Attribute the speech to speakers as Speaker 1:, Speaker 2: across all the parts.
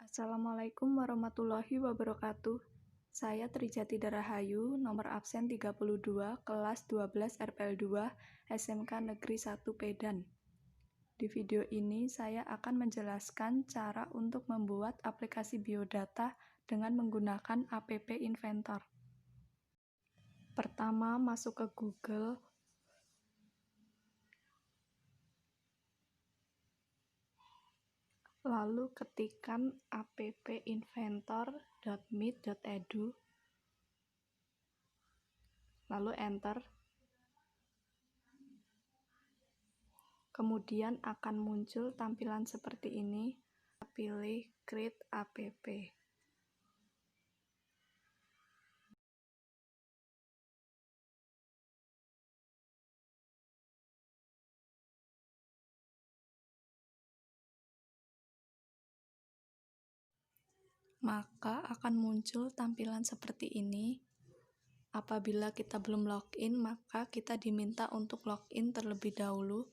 Speaker 1: Assalamualaikum warahmatullahi wabarakatuh. Saya Trijati Darahayu, nomor absen 32, kelas 12 RPL 2, SMK Negeri 1 Pedan. Di video ini saya akan menjelaskan cara untuk membuat aplikasi biodata dengan menggunakan app Inventor. Pertama, masuk ke Google. Lalu ketikkan appinventor.mit.edu, lalu enter. Kemudian akan muncul tampilan seperti ini. Pilih Create App. Maka akan muncul tampilan seperti ini. Apabila kita belum login, maka kita diminta untuk login terlebih dahulu.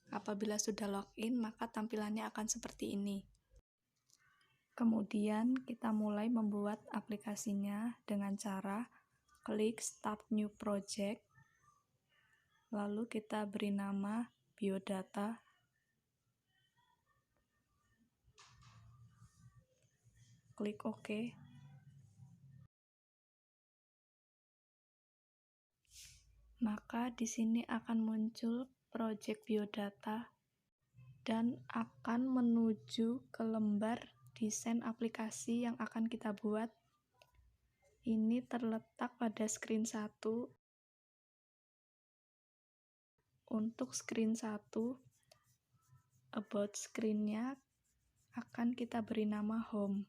Speaker 1: Apabila sudah login, maka tampilannya akan seperti ini. Kemudian kita mulai membuat aplikasinya dengan cara klik Start New Project. Lalu kita beri nama biodata. Klik OK. Maka di sini akan muncul project biodata dan akan menuju ke lembar desain aplikasi yang akan kita buat. Ini terletak pada screen 1. Untuk screen 1, about screen-nya akan kita beri nama home.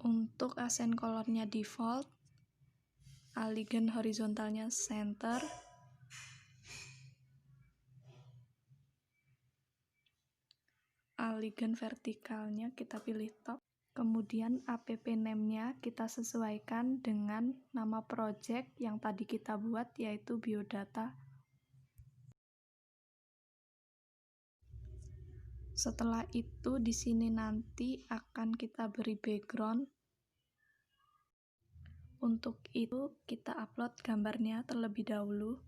Speaker 1: Untuk accent color-nya default, align horizontalnya center, align vertikalnya kita pilih top. Kemudian app name-nya kita sesuaikan dengan nama project yang tadi kita buat, yaitu biodata. Setelah itu di sini nanti akan kita beri background. Untuk itu kita upload gambarnya terlebih dahulu.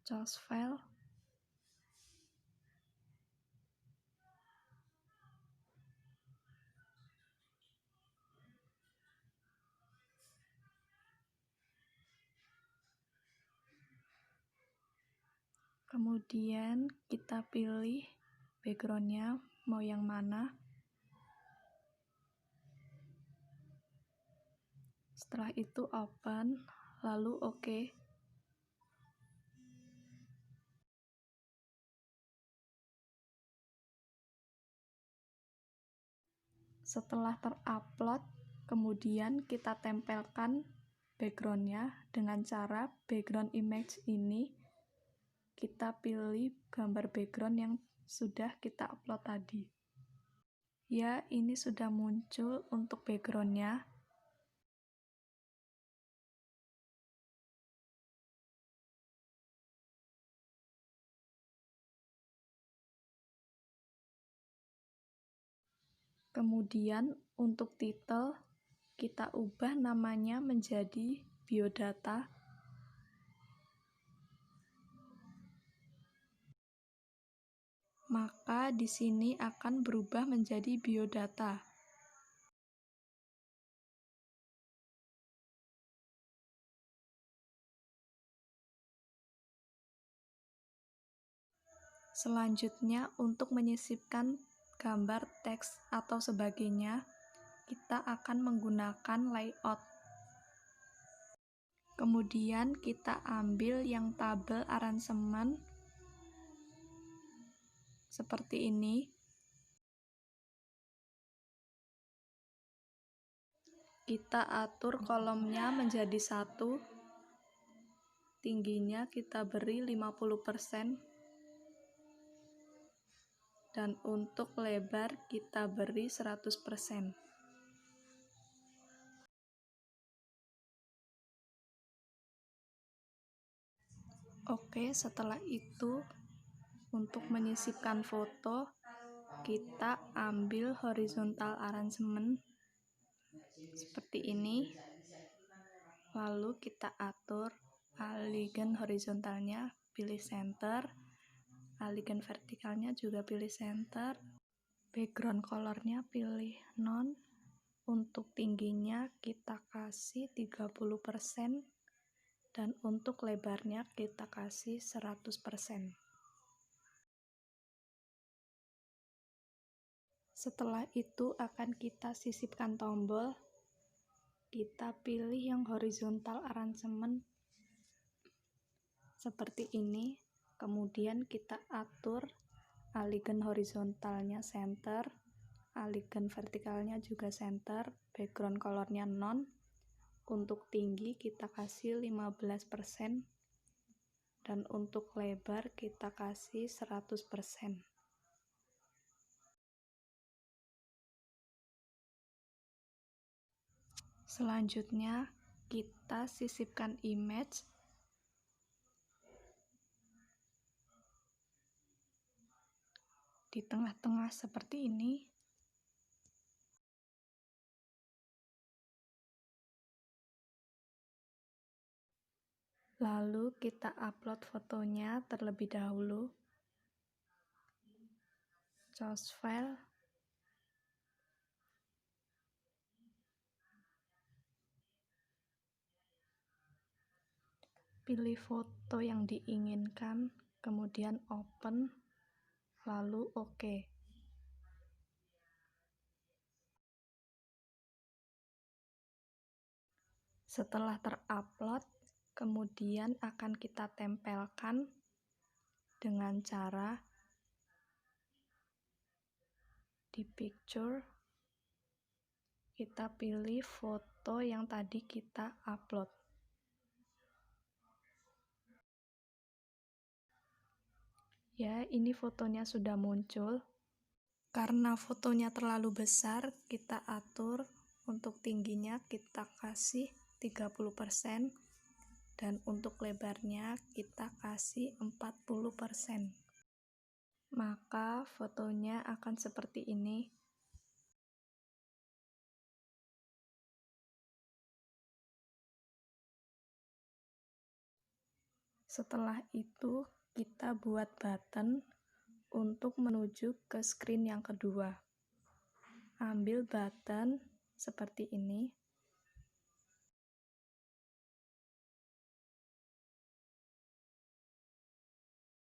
Speaker 1: Choose file. Kemudian kita pilih background-nya mau yang mana. Setelah itu open, lalu OK. Setelah terupload, kemudian kita tempelkan background-nya dengan cara background image ini. Kita pilih gambar background yang sudah kita upload tadi. Ya, ini sudah muncul untuk background-nya. Kemudian untuk title, kita ubah namanya menjadi biodata. Maka di sini akan berubah menjadi biodata. Selanjutnya, untuk menyisipkan gambar, teks, atau sebagainya, kita akan menggunakan layout. Kemudian kita ambil yang tabel aransemen seperti ini. Kita atur kolomnya menjadi 1. Tingginya kita beri 50%. Dan untuk lebar kita beri 100%. Oke, setelah itu untuk menyisipkan foto, kita ambil horizontal arrangement seperti ini, lalu kita atur align horizontalnya, pilih center, align vertikalnya juga pilih center, background colornya pilih none, untuk tingginya kita kasih 30%, dan untuk lebarnya kita kasih 100%. Setelah itu akan kita sisipkan tombol, kita pilih yang horizontal arrangement seperti ini, kemudian kita atur align horizontalnya center, align vertikalnya juga center, background colornya none, untuk tinggi kita kasih 15%, dan untuk lebar kita kasih 100%. Selanjutnya kita sisipkan image di tengah-tengah seperti ini. Lalu kita upload fotonya terlebih dahulu. Choose file. Pilih foto yang diinginkan, kemudian open, lalu OK. Setelah terupload, kemudian akan kita tempelkan dengan cara di picture, kita pilih foto yang tadi kita upload. Ya, ini fotonya sudah muncul. Karena fotonya terlalu besar, kita atur untuk tingginya kita kasih 30%, dan untuk lebarnya kita kasih 40%. Maka fotonya akan seperti ini. Setelah itu, kita buat button untuk menuju ke screen yang kedua. Ambil button seperti ini.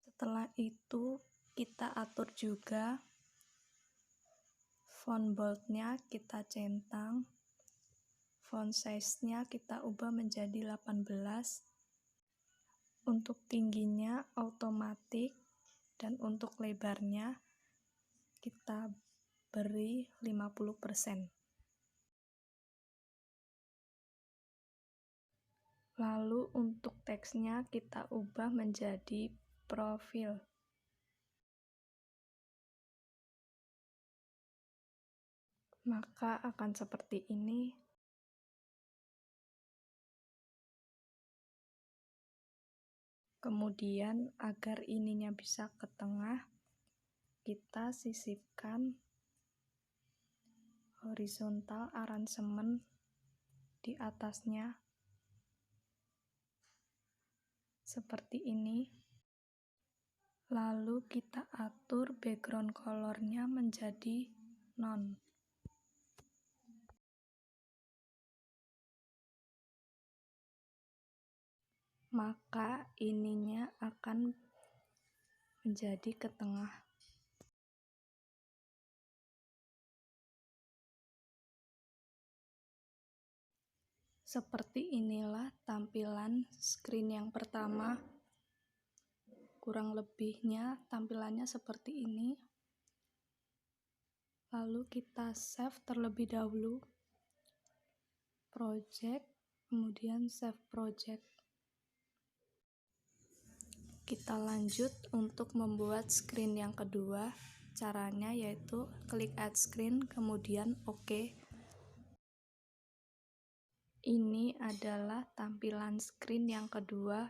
Speaker 1: Setelah itu, kita atur juga font bold-nya kita centang, font size-nya kita ubah menjadi 18, untuk tingginya otomatis, dan untuk lebarnya kita beri 50%. Lalu untuk teksnya kita ubah menjadi profil. Maka akan seperti ini. Kemudian agar ininya bisa ke tengah, kita sisipkan horizontal arrangement di atasnya seperti ini. Lalu kita atur background colornya menjadi none. Maka ininya akan menjadi ke tengah. Seperti inilah tampilan screen yang pertama. Kurang lebihnya tampilannya seperti ini. Lalu kita save terlebih dahulu. Project, kemudian save project. Kita lanjut untuk membuat screen yang kedua. Caranya yaitu klik add screen, kemudian OK. Ini adalah tampilan screen yang kedua.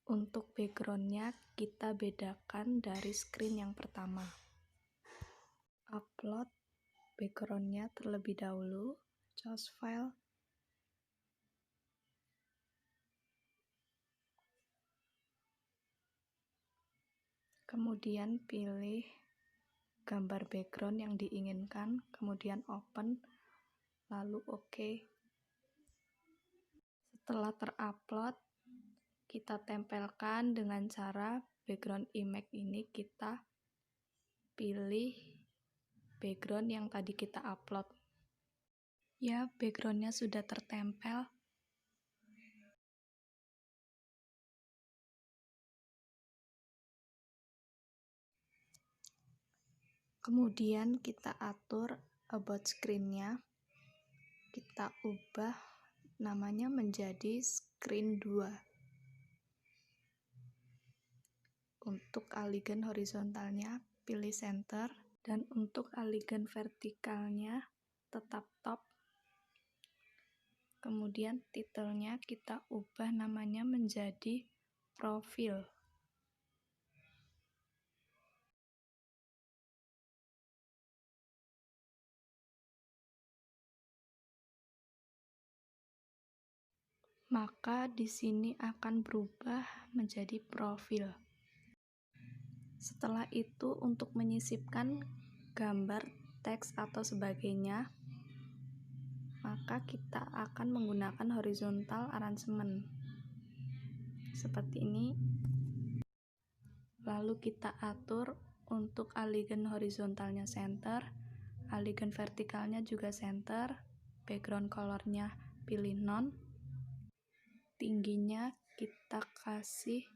Speaker 1: Untuk backgroundnya kita bedakan dari screen yang pertama. Upload backgroundnya terlebih dahulu, choose file, kemudian pilih gambar background yang diinginkan, kemudian open, lalu OK. Setelah terupload, kita tempelkan dengan cara background image ini kita pilih background yang tadi kita upload. Ya, backgroundnya sudah tertempel. Kemudian kita atur about screen-nya. Kita ubah namanya menjadi screen 2. Untuk alignment horizontalnya pilih center, dan untuk alignment vertikalnya tetap top. Kemudian titelnya kita ubah namanya menjadi profil. Maka di sini akan berubah menjadi profil. Setelah itu, untuk menyisipkan gambar, teks atau sebagainya, maka kita akan menggunakan horizontal arrangement seperti ini. Lalu kita atur untuk alignment horizontalnya center, alignment vertikalnya juga center, background colornya pilih none, tingginya kita kasih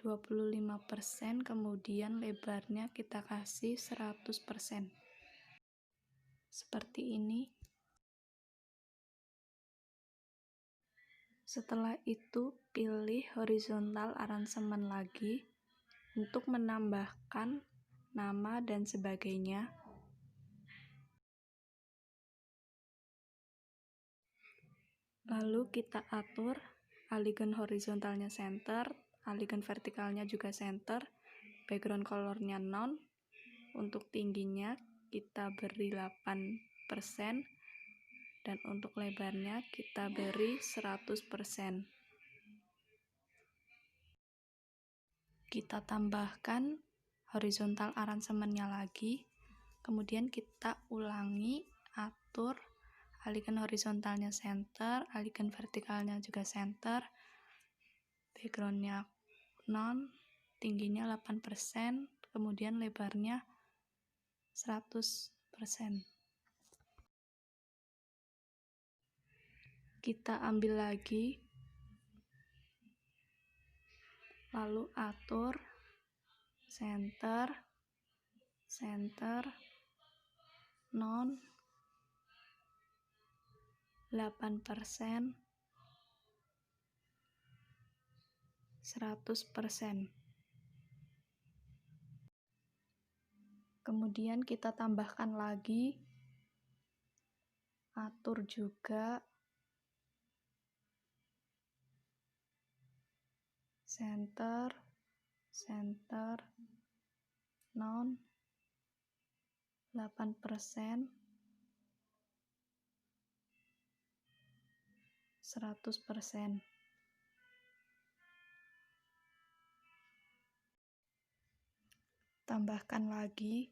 Speaker 1: 25%, kemudian lebarnya kita kasih 100%. Seperti ini. Setelah itu, pilih horizontal arrangement lagi untuk menambahkan nama dan sebagainya. Lalu kita atur alignment horizontalnya center, alignment vertikalnya juga center, background colornya none, untuk tingginya kita beri 8%, dan untuk lebarnya kita beri 100%. Kita tambahkan horizontal arrangement-nya lagi, kemudian kita ulangi, atur alignment horizontalnya center, alignment vertikalnya juga center, backgroundnya none, tingginya 8%, kemudian lebarnya 100%. Kita ambil lagi, lalu atur center, none, 8%, 100%. Kemudian kita tambahkan lagi, atur juga center, none, 8%, 100%. Tambahkan lagi,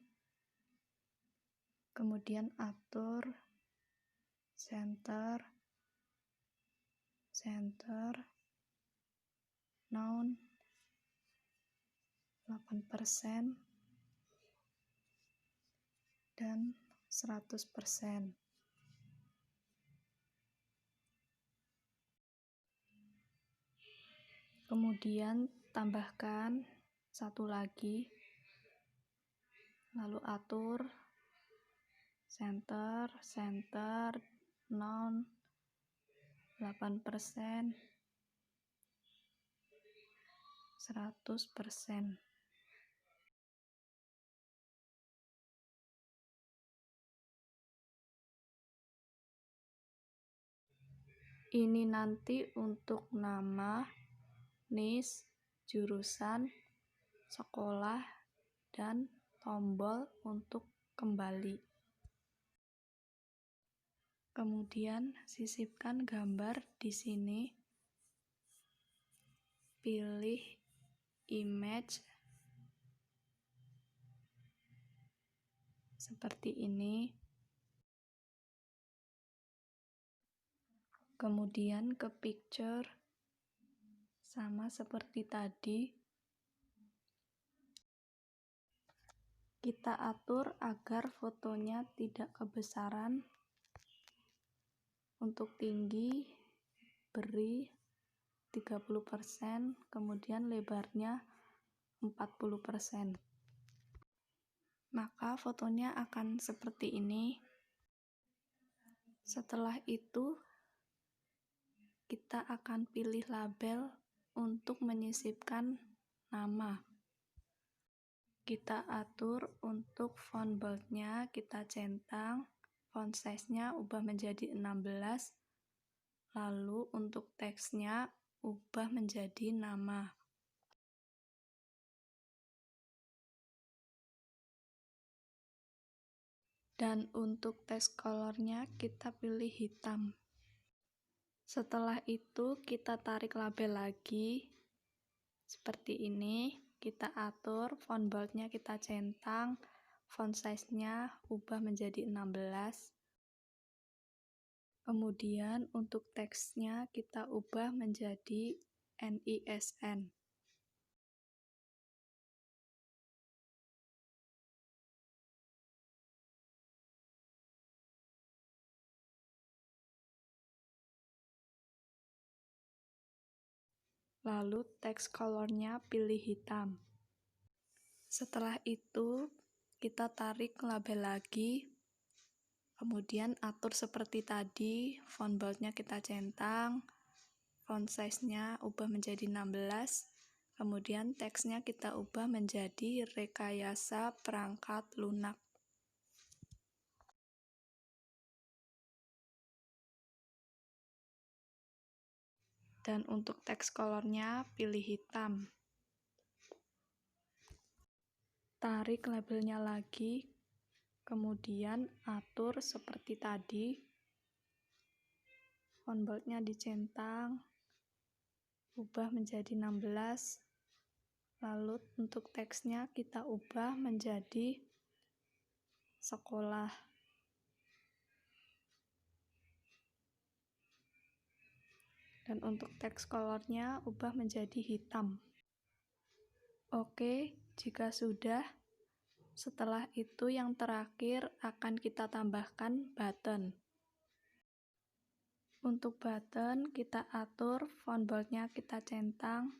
Speaker 1: kemudian atur center, none, 8%, dan 100%. Kemudian tambahkan satu lagi, lalu atur center, none, 8%, 100%. Ini nanti untuk nama, niche, jurusan, sekolah, dan tombol untuk kembali. Kemudian sisipkan gambar di sini. Pilih image seperti ini. Kemudian ke picture, sama seperti tadi. Kita atur agar fotonya tidak kebesaran. Untuk tinggi, beri 30%, kemudian lebarnya 40%. Maka fotonya akan seperti ini. Setelah itu, kita akan pilih label untuk menyisipkan nama. Kita atur untuk font bold-nya, kita centang. Font size-nya ubah menjadi 16. Lalu untuk teksnya ubah menjadi nama. Dan untuk text color-nya kita pilih hitam. Setelah itu kita tarik label lagi. Seperti ini. Kita atur font bold-nya, kita centang. Font size-nya ubah menjadi 16. Kemudian untuk teksnya kita ubah menjadi NISN. Lalu text color-nya pilih hitam. Setelah itu kita tarik label lagi. Kemudian atur seperti tadi, font bold-nya kita centang, font size-nya ubah menjadi 16, kemudian teksnya kita ubah menjadi rekayasa perangkat lunak. Dan untuk text color-nya pilih hitam. Tarik labelnya lagi, kemudian atur seperti tadi. Font bold-nya dicentang, ubah menjadi 16. Lalu untuk teksnya kita ubah menjadi sekolah. Dan untuk text color-nya ubah menjadi hitam. Oke, jika sudah, setelah itu yang terakhir akan kita tambahkan button. Untuk button kita atur font bold-nya kita centang,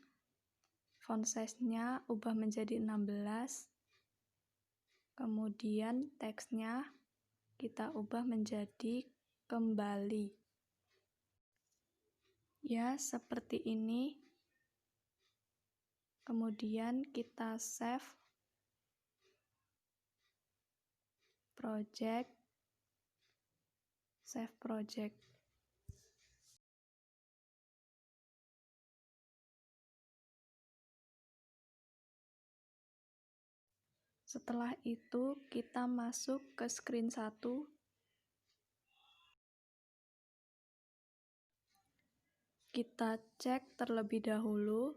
Speaker 1: font size-nya ubah menjadi 16, kemudian teksnya kita ubah menjadi kembali. Ya, seperti ini. Kemudian kita save project. Setelah itu kita masuk ke screen 1. Kita cek terlebih dahulu.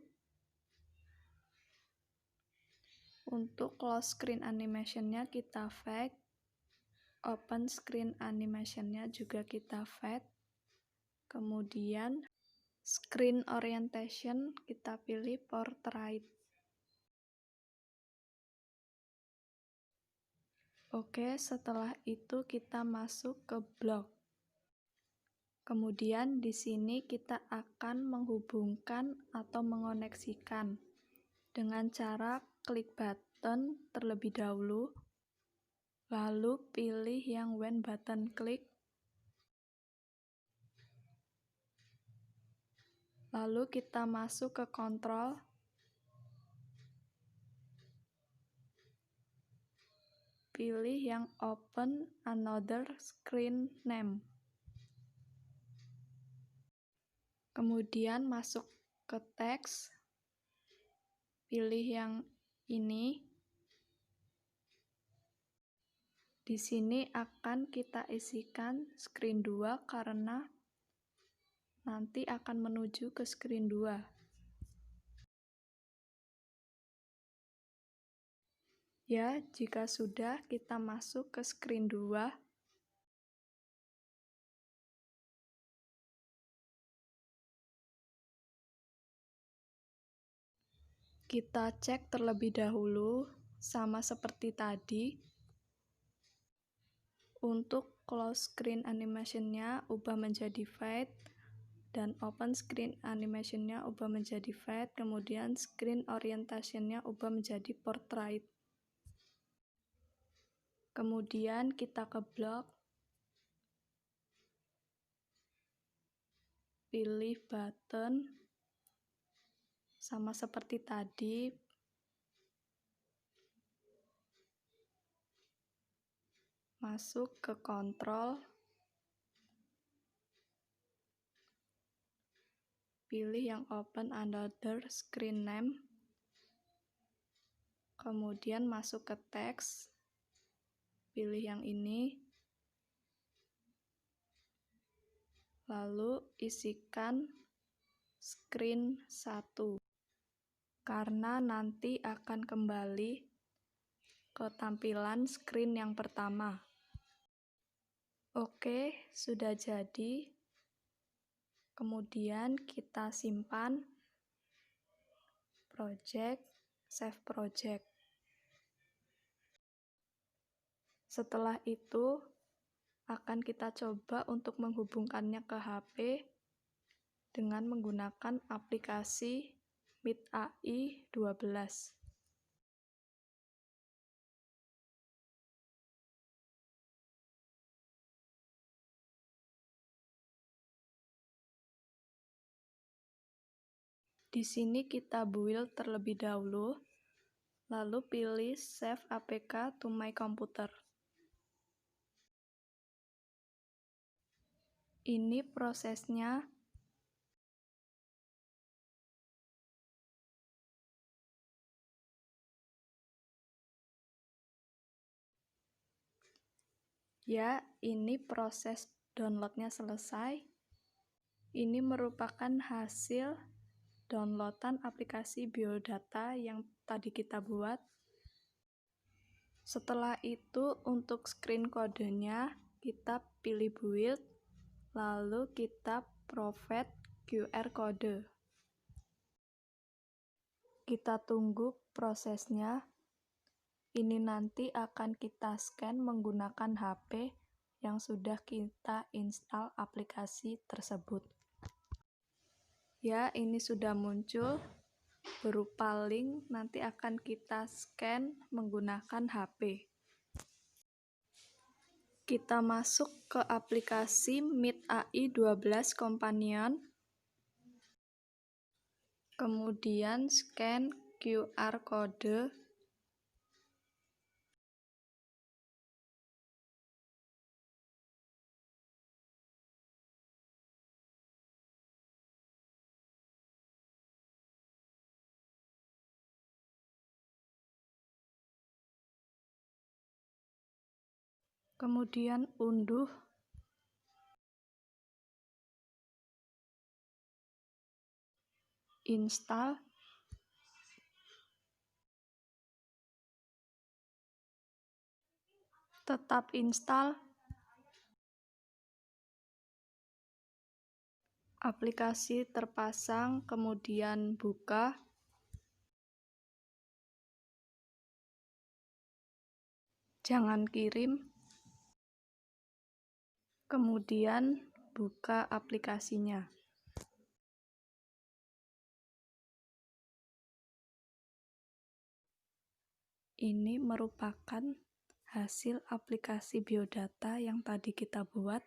Speaker 1: Untuk close screen animation-nya kita fade. Open screen animation-nya juga kita fade. Kemudian screen orientation kita pilih portrait. Oke, setelah itu kita masuk ke block. Kemudian di sini kita akan menghubungkan atau mengoneksikan dengan cara klik button terlebih dahulu, lalu pilih yang when button click, lalu kita masuk ke kontrol, pilih yang open another screen name. Kemudian masuk ke teks, pilih yang ini. Di sini akan kita isikan screen 2 karena nanti akan menuju ke screen 2. Ya, jika sudah, kita masuk ke screen 2. Kita cek terlebih dahulu, sama seperti tadi. Untuk close screen animation-nya ubah menjadi fade, dan open screen animation-nya ubah menjadi fade, kemudian screen orientation-nya ubah menjadi portrait. Kemudian kita ke blok, pilih button, sama seperti tadi, masuk ke kontrol, pilih yang open another screen name, kemudian masuk ke teks, pilih yang ini, lalu isikan screen 1, karena nanti akan kembali ke tampilan screen yang pertama. Oke, sudah jadi. Kemudian kita simpan project, save project. Setelah itu akan kita coba untuk menghubungkannya ke HP dengan menggunakan aplikasi Meet AI 12. Di sini kita build terlebih dahulu, lalu pilih Save APK to my computer. Ini prosesnya. Ya, ini proses downloadnya selesai. Ini merupakan hasil downloadan aplikasi biodata yang tadi kita buat. Setelah itu untuk screen kodenya kita pilih build, lalu kita provide QR code. Kita tunggu prosesnya. Ini nanti akan kita scan menggunakan HP yang sudah kita install aplikasi tersebut. Ya, ini sudah muncul berupa link, nanti akan kita scan menggunakan HP. Kita masuk ke aplikasi Meet AI 12 Companion. Kemudian scan QR code. Kemudian unduh. Install. Tetap install. Aplikasi terpasang, kemudian buka. Jangan kirim. Kemudian buka aplikasinya. Ini merupakan hasil aplikasi biodata yang tadi kita buat.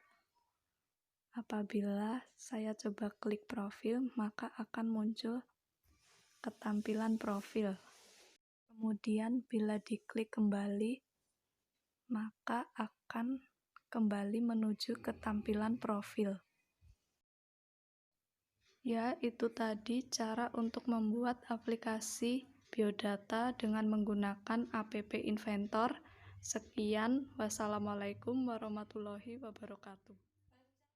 Speaker 1: Apabila saya coba klik profil, maka akan muncul ketampilan profil. Kemudian bila diklik kembali, maka akan kembali menuju ke tampilan profil. Ya, itu tadi cara untuk membuat aplikasi biodata dengan menggunakan app Inventor. Sekian, wassalamualaikum warahmatullahi wabarakatuh.